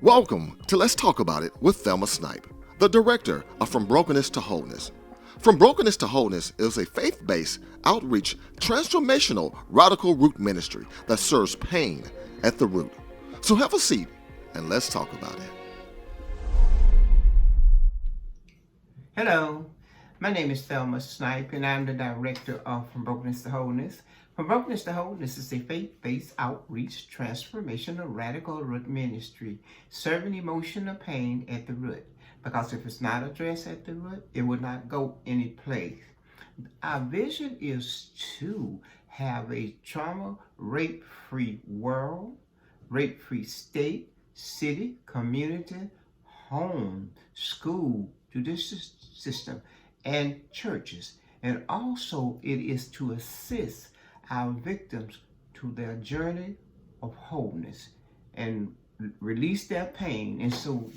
Welcome to Let's Talk About It with Thelma Snipe, the director of From Brokenness to Wholeness. From Brokenness to Wholeness is a faith-based, outreach, transformational, radical root ministry that serves pain at the root. So have a seat and let's talk about it. Hello, my name is Thelma Snipe and I'm the director of From Brokenness to Wholeness. From Brokenness to Wholeness is a faith-based outreach, transformational, radical root ministry, serving emotional pain at the root. Because if it's not addressed at the root, it will not go any place. Our vision is to have a trauma, rape-free world, rape-free state, city, community, home, school, judicial system, and churches. And also it is to assist our victims to their journey of wholeness and release their pain. And so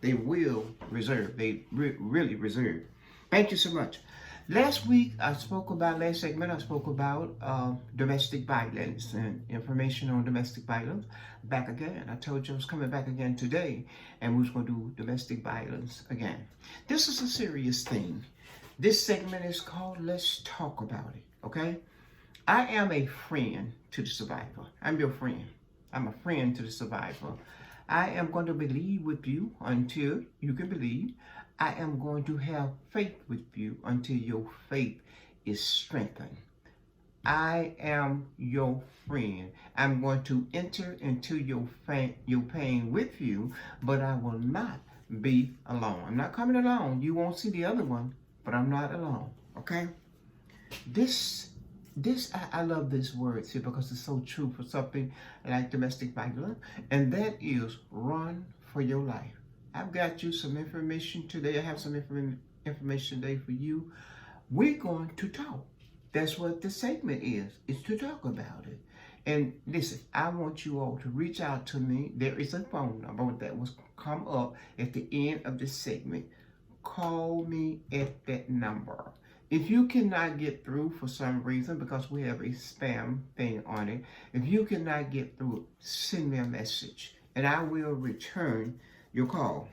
they will reserve, they really reserve. Thank you so much. Last segment, I spoke about domestic violence and information on domestic violence. Back again. I told you I was coming back again today, and we was going to do domestic violence again. This is a serious thing. This segment is called Let's Talk About It, okay? I am a friend to the survivor. I'm your friend. I'm a friend to the survivor. I am going to believe with you until you can believe. I am going to have faith with you until your faith is strengthened. I am your friend. I'm going to enter into your pain with you, but I will not be alone. I'm not coming alone. You won't see the other one, but I'm not alone, okay? I love this word here because it's so true for something like domestic violence, and that is run for your life. I've got you some information today. I have some information today for you. We're going to talk. That's what the segment is to talk about it. And listen, I want you all to reach out to me. There is a phone number that will come up at the end of the segment. Call me at that number. If you cannot get through for some reason, because we have a spam thing on it, if you cannot get through, send me a message and I will return your call.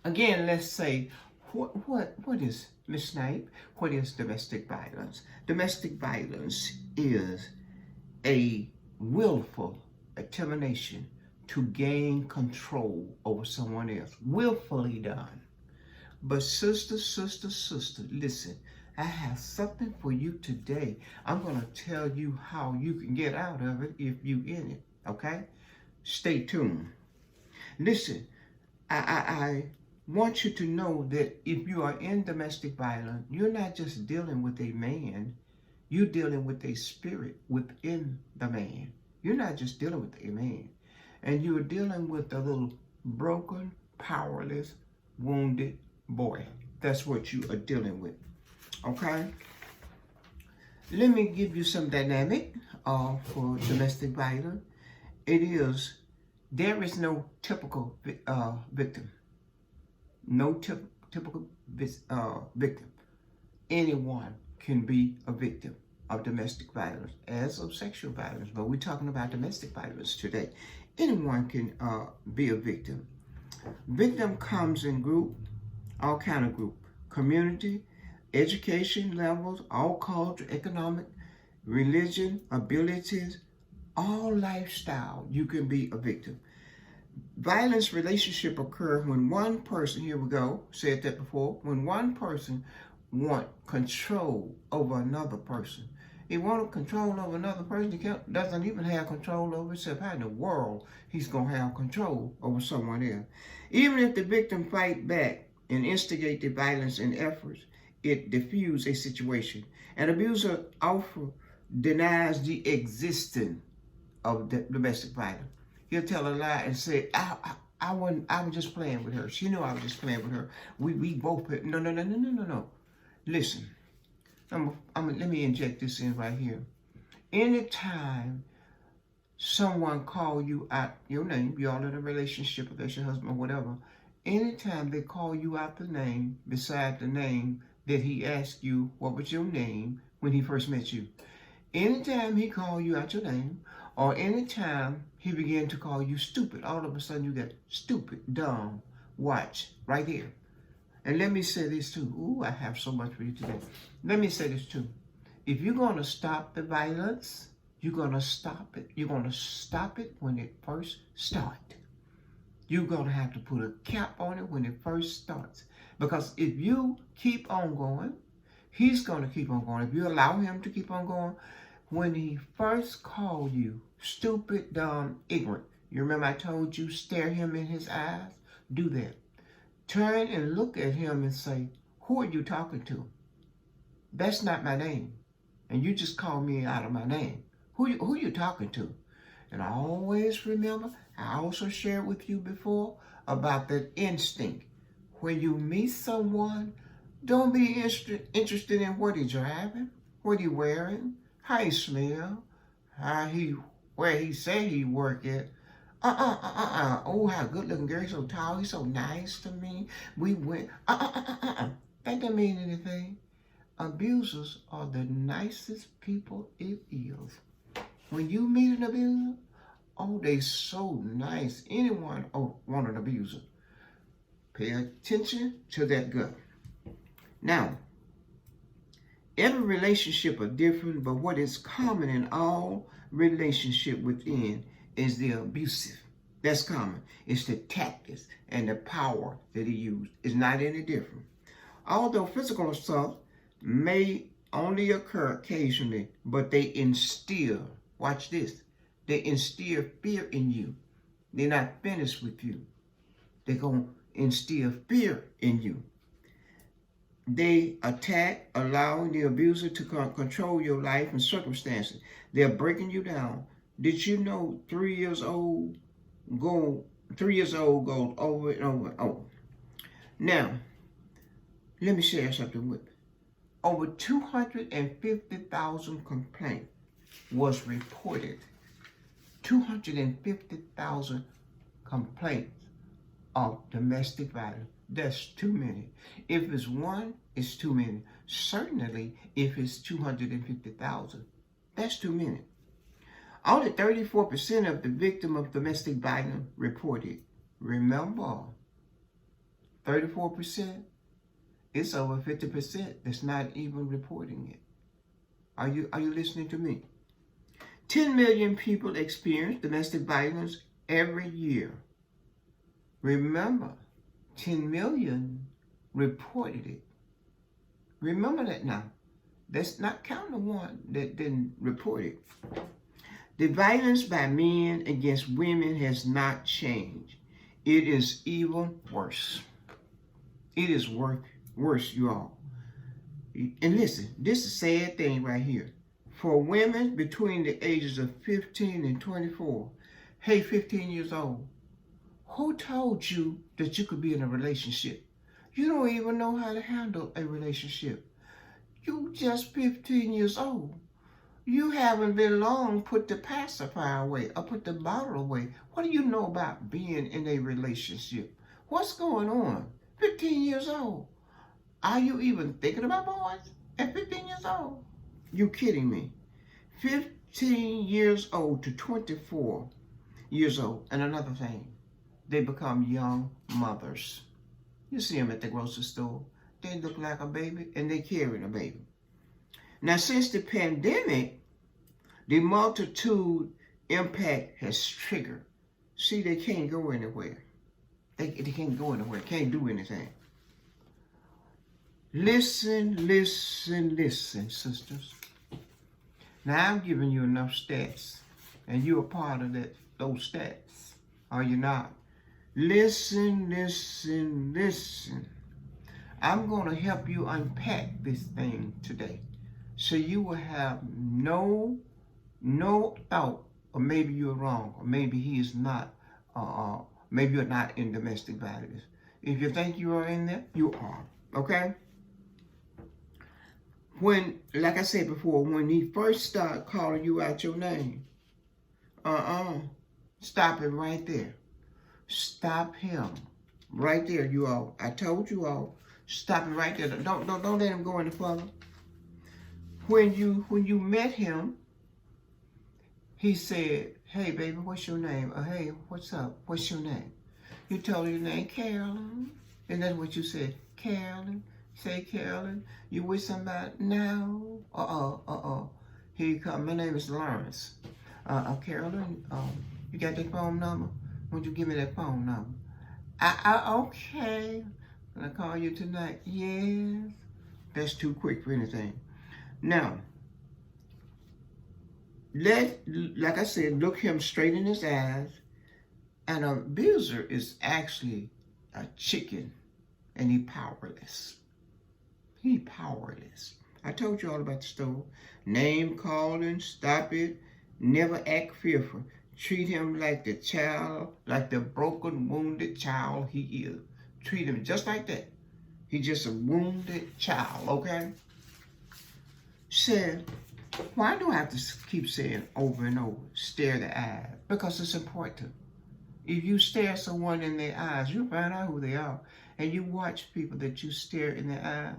Again, let's say, what is, Ms. Snipe, what is domestic violence? Domestic violence is a willful determination to gain control over someone else, willfully done. But sister, listen, I have something for you today. I'm going to tell you how you can get out of it if you in it, okay? Stay tuned. Listen, I want you to know that if you are in domestic violence, you're not just dealing with a man, you're dealing with a spirit within the man. You're not just dealing with a man, and you're dealing with a little broken, powerless, wounded boy. That's what you are dealing with, okay? Let me give you some dynamic for domestic violence. There is no typical victim. No typical victim. Anyone can be a victim of domestic violence, as of sexual violence, but we're talking about domestic violence today. Anyone can be a victim. Victim comes in group, all kind of group, community, education levels, all culture, economic, religion, abilities, all lifestyle. You can be a victim. Violence relationship occur when one person, here we go, said that before, when one person want control over another person. He want control over another person, he doesn't even have control over himself. How in the world he's going to have control over someone else? Even if the victim fight back and instigate the violence and efforts, it diffuse a situation. An abuser often denies the existence of domestic violence. He'll tell a lie and say, I was just playing with her. She knew I was just playing with her. We both put, no. Listen, let me inject this in right here. Anytime someone call you out your name, you all in a relationship, if that's your husband or whatever, anytime they call you out the name, beside the name that he asked you, what was your name when he first met you? Anytime he call you out your name, or anytime he began to call you stupid. All of a sudden you get stupid, dumb. Watch, right here. And let me say this too. Ooh, I have so much for you today. Let me say this too. If you're going to stop the violence, you're going to stop it. You're going to stop it when it first starts. You're going to have to put a cap on it when it first starts. Because if you keep on going, he's going to keep on going. If you allow him to keep on going, when he first called you stupid, dumb, ignorant, you remember I told you stare him in his eyes? Do that. Turn and look at him and say, who are you talking to? That's not my name. And you just called me out of my name. Who you talking to? And I always remember, I also shared with you before about that instinct. When you meet someone, don't be interested in what he's driving, what he wearing, how he smell, where he say he work at. Oh, how good looking girl, he's so tall, he's so nice to me. We went, That doesn't mean anything. Abusers are the nicest people it is. When you meet an abuser, oh, they so nice. Anyone want an abuser. Pay attention to that gut. Now, every relationship are different, but what is common in all relationship within is the abusive. That's common. It's the tactics and the power that he used. It's not any different. Although physical assault may only occur occasionally, but they instill, watch this, they instill fear in you. They're not finished with you. They're going to instill fear in you. They attack, allowing the abuser to control your life and circumstances. They're breaking you down. Did you know 3 years old goes over and over and over? Now, let me share something with you. Over 250,000 complaints was reported. 250,000 complaints of domestic violence. That's too many. If it's one, it's too many. Certainly, if it's 250,000, that's too many. Only 34% of the victim of domestic violence reported. Remember, 34%. It's over 50% that's not even reporting it. Are you listening to me? 10 million people experience domestic violence every year. Remember, 10 million reported it. Remember that now. That's not counting the one that didn't report it. The violence by men against women has not changed. It is even worse. It is worse, you all. And listen, this is a sad thing right here. For women between the ages of 15 and 24, hey, 15 years old, who told you that you could be in a relationship? You don't even know how to handle a relationship. You just 15 years old. You haven't been long put the pacifier away or put the bottle away. What do you know about being in a relationship? What's going on? 15 years old. Are you even thinking about boys at 15 years old? You kidding me? 15 years old to 24 years old. And another thing, they become young mothers. You see them at the grocery store. They look like a baby and they carrying a baby. Now, since the pandemic, the multitude impact has triggered. See, they can't go anywhere. They can't go anywhere, can't do anything. Listen, listen, listen, sisters. Now, I'm giving you enough stats, and you're a part of those stats, are you not? Listen, listen, listen. I'm going to help you unpack this thing today, so you will have no thought, or maybe you're wrong, or maybe he is not, maybe you're not in domestic violence. If you think you are in there, you are, okay? When, like I said before, when he first started calling you out your name, stop it right there. Stop him right there, you all. I told you all, stop it right there. Don't let him go any further. When you met him, He said, hey, baby, what's your name? Or, hey, what's up? What's your name? You told her your name, Carolyn. And that's what you said, Carolyn. Say, Carolyn, you with somebody? No. Here you come. My name is Lawrence. Carolyn, you got that phone number? Won't you give me that phone number? Okay. Can I call you tonight? Yes. That's too quick for anything. Now, like I said, look him straight in his eyes. An abuser is actually a chicken, and he powerless. He powerless. I told you all about the story. Name calling, stop it, never act fearful. Treat him like the child, like the broken, wounded child he is. Treat him just like that. He's just a wounded child, okay? Said, why do I have to keep saying over and over, stare the eye? Because it's important. If you stare someone in their eyes, you'll find out who they are. And you watch people that you stare in their eye.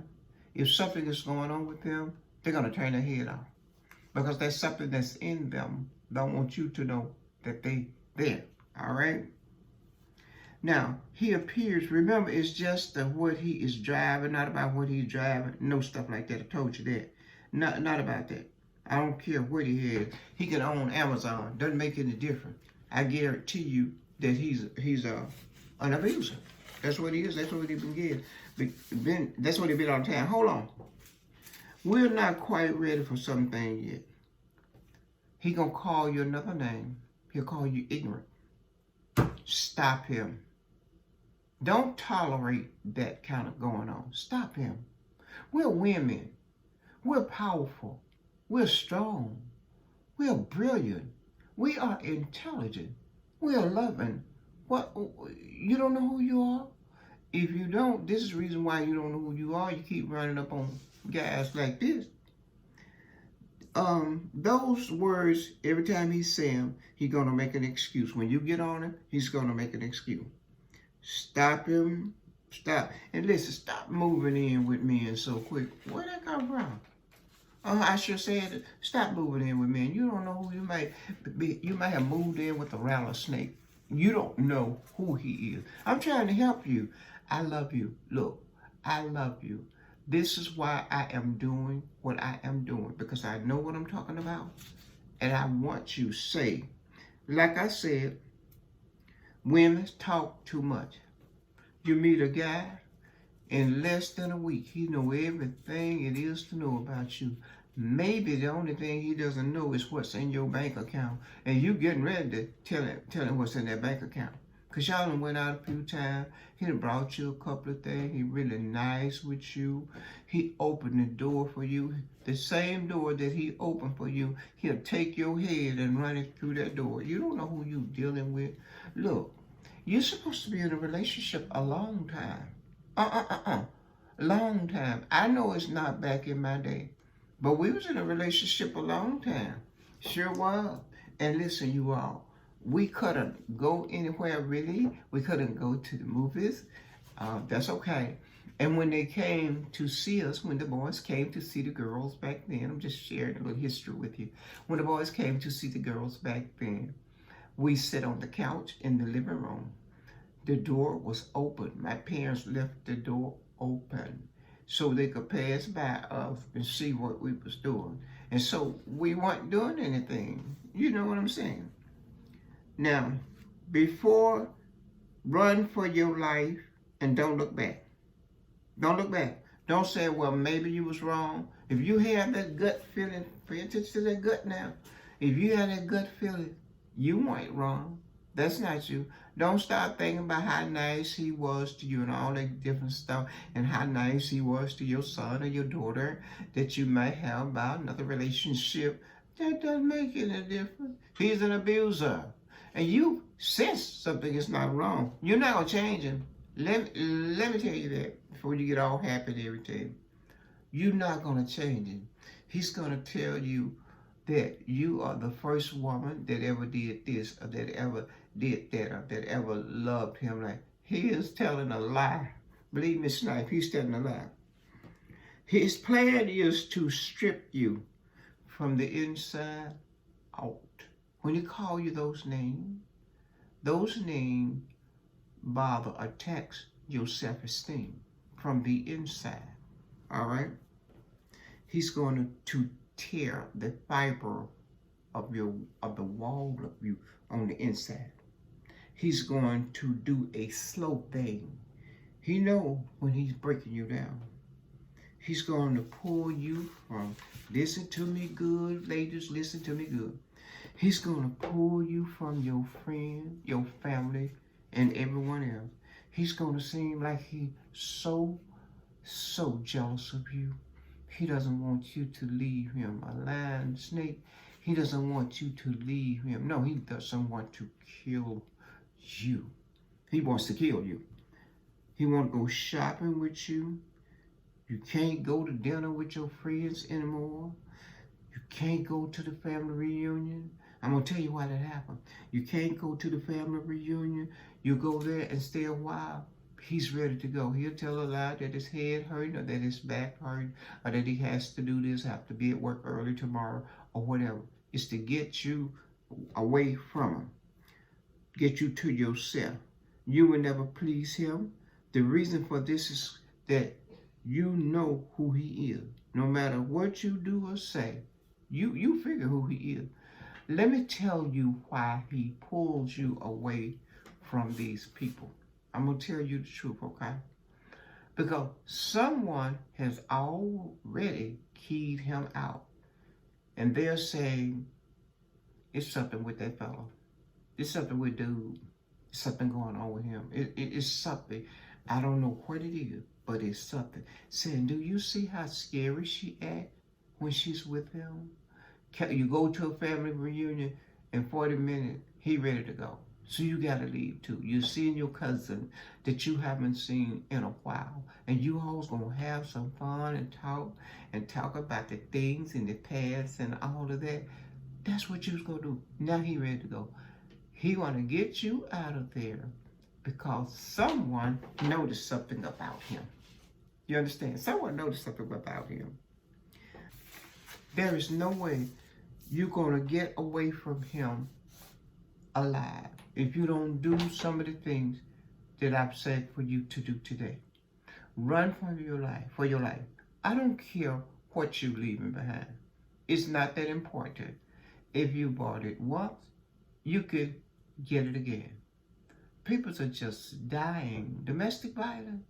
If something is going on with them, they're going to turn their head off. Because there's something that's in them. Don't want you to know that they there. All right? Now, he appears, remember, it's just what he is driving, not about what he's driving. No stuff like that. I told you that. Not about that. I don't care what he has. He can own Amazon. Doesn't make any difference. I guarantee you that he's an abuser. That's what he is. That's what he's been getting. That's what he's been on time. Hold on. We're not quite ready for something yet. He gonna call you another name. He'll call you ignorant. Stop him. Don't tolerate that kind of going on. Stop him. We're women. We're powerful. We're strong. We're brilliant. We are intelligent. We're loving. What? You don't know who you are? If you don't, this is the reason why you don't know who you are. You keep running up on guys like this. Those words, every time he say them, he's going to make an excuse. When you get on him, he's going to make an excuse. Stop him. Stop. And listen, stop moving in with men so quick. Where that come from? I should say it. Stop moving in with men. You don't know who you might be. You might have moved in with a rattlesnake. You don't know who he is. I'm trying to help you. I love you. Look, I love you. This is why I am doing what I am doing, because I know what I'm talking about. And I want you to say, like I said, women talk too much. You meet a guy, in less than a week, he know everything it is to know about you. Maybe the only thing he doesn't know is what's in your bank account. And you getting ready to tell him what's in that bank account. Because y'all done went out a few times. He done brought you a couple of things. He really nice with you. He opened the door for you. The same door that he opened for you, he'll take your head and run it through that door. You don't know who you dealing with. Look, you're supposed to be in a relationship a long time. Long time. I know it's not back in my day. But we was in a relationship a long time. Sure was. And listen, you all, we couldn't go anywhere really. We couldn't go to the movies. That's okay. And when they came to see us, when the boys came to see the girls back then, I'm just sharing a little history with you. When the boys came to see the girls back then, we sat on the couch in the living room. The door was open. My parents left the door open so they could pass by us and see what we was doing. And so we weren't doing anything. You know what I'm saying? Now, before, run for your life and don't look back. Don't look back. Don't say, well, maybe you was wrong. If you have that gut feeling, pay attention to that gut now. If you have that gut feeling, you weren't wrong. That's not you. Don't start thinking about how nice he was to you and all that different stuff, and how nice he was to your son or your daughter that you might have about another relationship. That doesn't make any difference. He's an abuser. And you sense something is not wrong. You're not going to change him. Let me tell you that before you get all happy and everything. You're not going to change him. He's going to tell you that you are the first woman that ever did this, or that ever did that, or that ever loved him. Like, he is telling a lie. Believe me, Snipe, he's telling a lie. His plan is to strip you from the inside out. When he call you those names bother attacks your self-esteem from the inside. All right? He's going to tear the fiber of the wall of you on the inside. He's going to do a slow thing. He know when he's breaking you down. He's going to pull you from, listen to me good, ladies, listen to me good. He's going to pull you from your friend, your family, and everyone else. He's going to seem like he's so jealous of you. He doesn't want you to leave him. A lion, snake, he doesn't want you to leave him. No, he doesn't want to kill you. He wants to kill you. He wants to go shopping with you. You can't go to dinner with your friends anymore. You can't go to the family reunion. I'm going to tell you why that happened. You can't go to the family reunion. You go there and stay a while. He's ready to go. He'll tell a lie that his head hurting or that his back hurting or that he has to do this, have to be at work early tomorrow or whatever. It's to get you away from him. Get you to yourself. You will never please him. The reason for this is that you know who he is. No matter what you do or say, you figure who he is. Let me tell you why he pulls you away from these people. I'm going to tell you the truth, okay? Because someone has already keyed him out. And they're saying, it's something with that fellow. It's something with dude. It's something going on with him. It's something. I don't know what it is, but it's something. Saying, do you see how scary she acts when she's with him? You go to a family reunion, in 40 minutes, he ready to go. So you got to leave too. You're seeing your cousin that you haven't seen in a while. And you all's going to have some fun and talk about the things in the past and all of that. That's what you was going to do. Now he ready to go. He want to get you out of there because someone noticed something about him. You understand? Someone noticed something about him. There is no way you're going to get away from him alive if you don't do some of the things that I've said for you to do today. Run for your life. I don't care what you're leaving behind. It's not that important. If you bought it once, you could get it again. People are just dying. Domestic violence.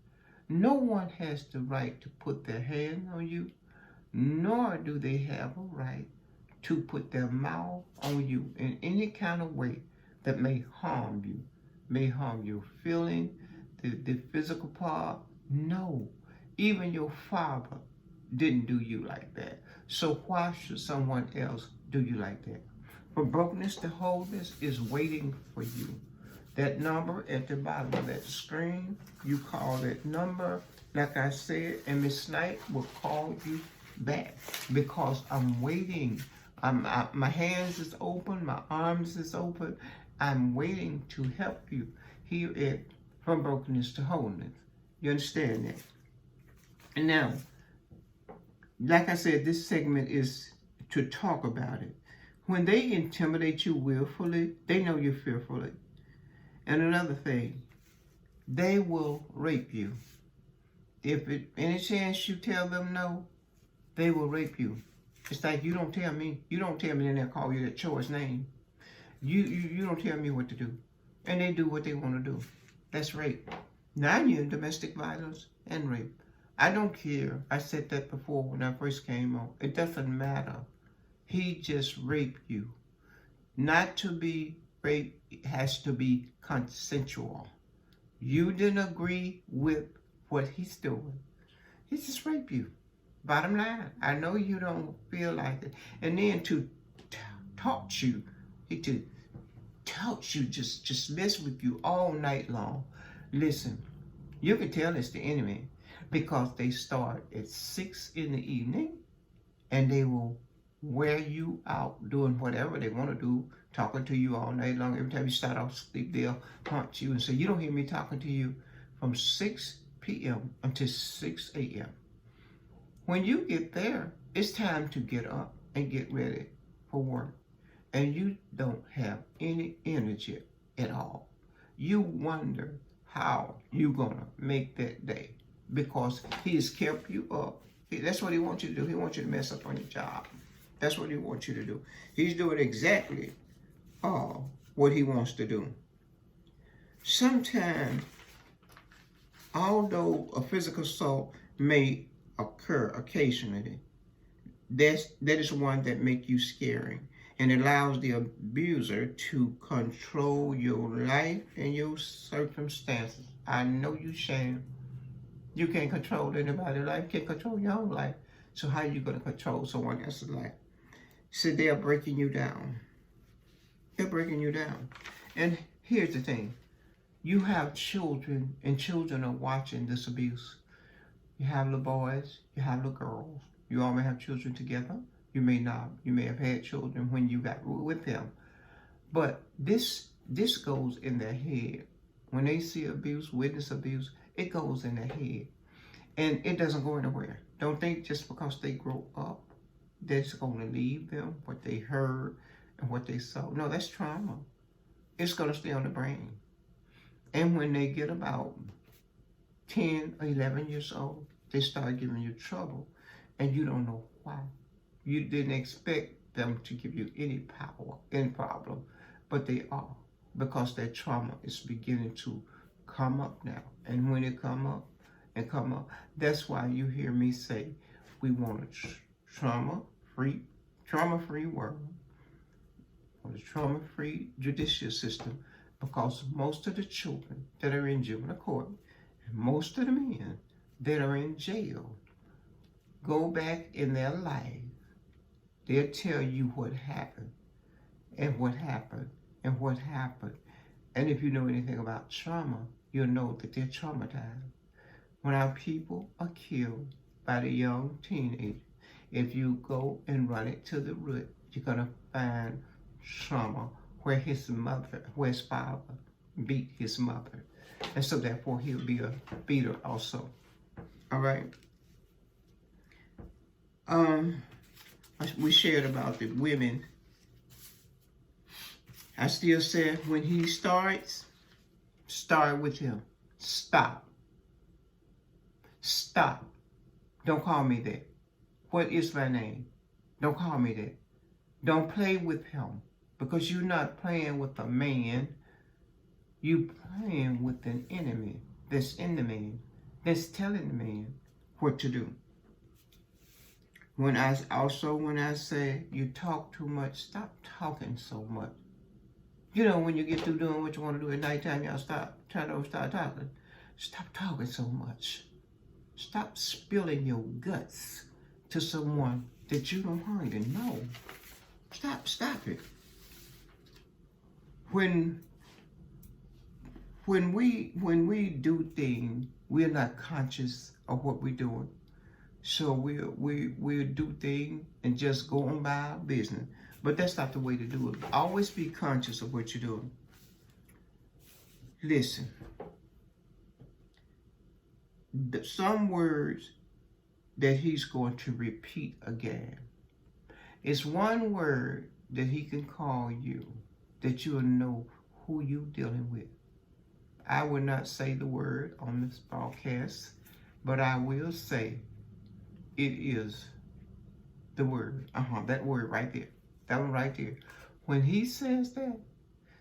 No one has the right to put their hand on you, nor do they have a right to put their mouth on you in any kind of way that may harm your feeling, the physical part. No, even your father didn't do you like that. So why should someone else do you like that? From brokenness to wholeness is waiting for you. That number at the bottom of that screen, you call that number, like I said, and Miss Snipe will call you back because I'm waiting. My hands is open, my arms is open. I'm waiting to help you here at From Brokenness to Wholeness. You understand that? And now, like I said, this segment is to talk about it. When they intimidate you willfully, they know you're fearfully. And another thing, they will rape you. If any chance you tell them no, they will rape you. It's like you don't tell me, and they'll call you that choice name. You don't tell me what to do. And they do what they want to do. That's rape. Now you're in domestic violence and rape. I don't care. I said that before when I first came on. It doesn't matter. He just raped you. Not to be raped, it has to be consensual. You didn't agree with what he's doing. He just raped you. Bottom line, I know you don't feel like it. And then to taunt you, just mess with you all night long. Listen, you can tell it's the enemy because they start at 6 in the evening and they will wear you out doing whatever they want to do, talking to you all night long. Every time you start off sleep, they'll haunt you and say, you don't hear me talking to you from 6 p.m. until 6 a.m. When you get there, it's time to get up and get ready for work. and you don't have any energy at all. You wonder how you're going to make that day because he's kept you up. That's what he wants you to do. He wants you to mess up on your job. That's what he wants you to do. He's doing exactly what he wants to do. Sometimes, although a physical assault may occur occasionally, that is one that makes you scary and allows the abuser to control your life and your circumstances. I know you, Shane. You can't control anybody's life. You can't control your own life. So how are you going to control someone else's life? So they're breaking you down. They're breaking you down. And here's the thing. You have children, and children are watching this abuse. You have the boys, you have the girls. You all may have children together. You may not. You may have had children when you got with them. But this goes in their head. When they see abuse, witness abuse, it goes in their head. And it doesn't go anywhere. Don't think just because they grow up, that's going to leave them, what they heard and what they saw. No, that's trauma. It's going to stay on the brain. And when they get about 10 or 11 years old, they start giving you trouble, and you don't know why. You didn't expect them to give you any power, any problem, but they are, because that trauma is beginning to come up now. And when it come up, that's why you hear me say we want a trauma-free world, a trauma-free judicial system, because most of the children that are in juvenile court, and most of the men that are in jail, go back in their life, they'll tell you what happened, and what happened, and what happened. And if you know anything about trauma, you'll know that they're traumatized. When our people are killed by the young teenager, if you go and run it to the root, you're going to find trauma where his father beat his mother. And so therefore he'll be a beater also. All right. We shared about the women. I still said when he starts, start with him. Stop. Stop. Don't call me that. What is my name? Don't call me that. Don't play with him, because you're not playing with a man. You're playing with an enemy that's in the man, that's telling the man what to do. When I say you talk too much, stop talking so much. You know, when you get through doing what you want to do at nighttime, y'all start talking. Stop talking so much. Stop spilling your guts to someone that you don't hardly know. Stop it. When we do things, we're not conscious of what we're doing. So we'll do things and just go on by our business. But that's not the way to do it. Always be conscious of what you're doing. Listen. Some words that he's going to repeat again. It's one word that he can call you that you'll know who you're dealing with. I will not say the word on this broadcast, but I will say it is the word. That word right there. That one right there. When he says that,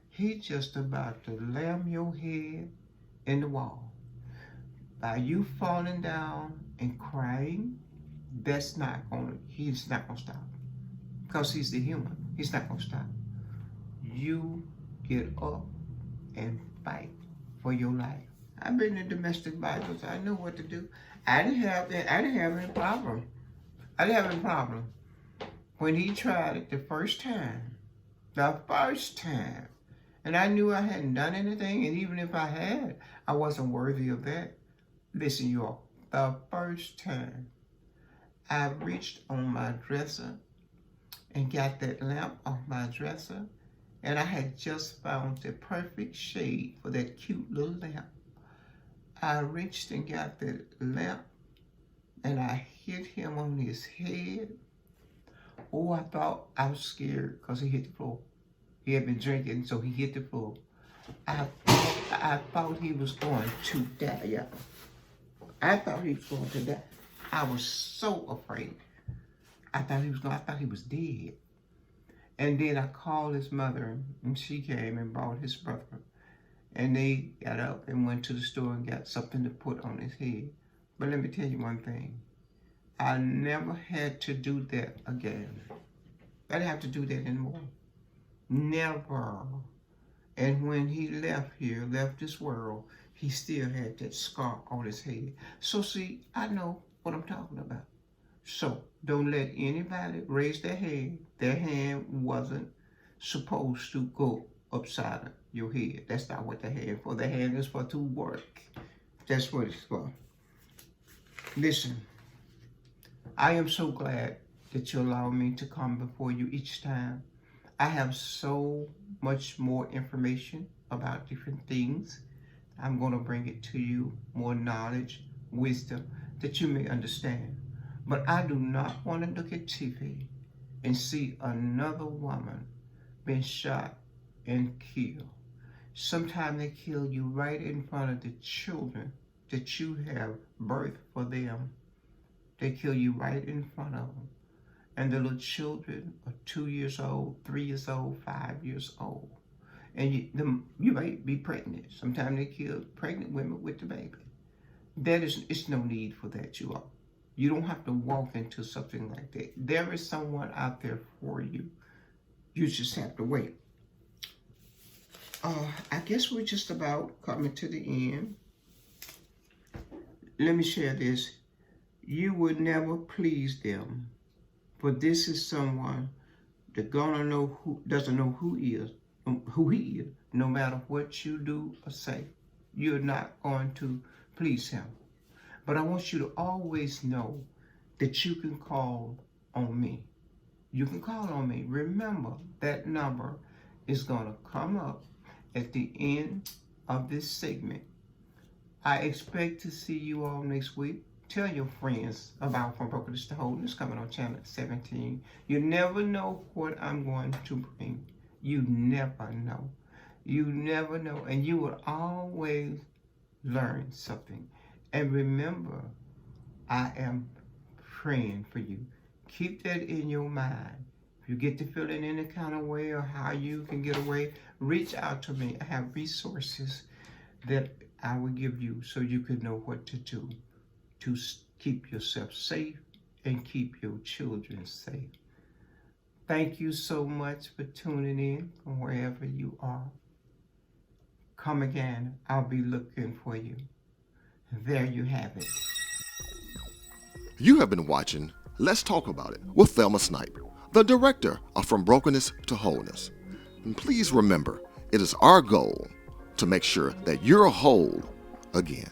he's just about to lam your head in the wall. By you falling down and crying, he's not gonna stop. Because he's the human. He's not gonna stop. You get up and fight for your life. I've been in domestic violence. I know what to do. I didn't have any problem. When he tried it the first time, and I knew I hadn't done anything, and even if I had, I wasn't worthy of that. Listen, you all, the first time I reached on my dresser and got that lamp off my dresser, and I had just found the perfect shade for that cute little lamp. I reached and got that lamp, and I hit him on his head. Oh, I thought I was scared because he hit the floor. He had been drinking, so he hit the floor. I thought he was going to die, y'all. I thought he was going to die. I was so afraid. I thought he was dead. And then I called his mother, and she came and brought his brother. And they got up and went to the store and got something to put on his head. But let me tell you one thing. I never had to do that again. I didn't have to do that anymore. Never. And when he left this world, he still had that scar on his head. So see, I know what I'm talking about. So don't let anybody raise their hand. Their hand wasn't supposed to go upside your head. That's not what the hand for. The hand is for to work. That's what it's for. Listen, I am so glad that you allow me to come before you each time. I have so much more information about different things. I'm going to bring it to you, more knowledge, wisdom, that you may understand. But I do not want to look at TV and see another woman being shot and killed. Sometimes they kill you right in front of the children that you have birthed for them. They kill you right in front of them. And the little children are 2 years old, 3 years old, 5 years old. And you might be pregnant. Sometimes they kill pregnant women with the baby. It's no need for that, you all. You don't have to walk into something like that. There is someone out there for you. You just have to wait. I guess we're just about coming to the end. Let me share this. You would never please them. But this is someone that doesn't know who he is, no matter what you do or say. You're not going to please him. But I want you to always know that you can call on me. You can call on me. Remember, that number is going to come up at the end of this segment. I expect to see you all next week. Tell your friends about From Brokenness to Wholeness coming on channel 17. You never know what I'm going to bring. You never know. You never know. And you will always learn something. And remember, I am praying for you. Keep that in your mind. If you get to feeling any kind of way or how you can get away, reach out to me. I have resources that I will give you so you can know what to do to keep yourself safe and keep your children safe. Thank you so much for tuning in from wherever you are. Come again. I'll be looking for you. There you have it. You have been watching Let's Talk About It with Thelma Snipe, the director of From Brokenness to Wholeness. And please remember, it is our goal to make sure that you're whole again.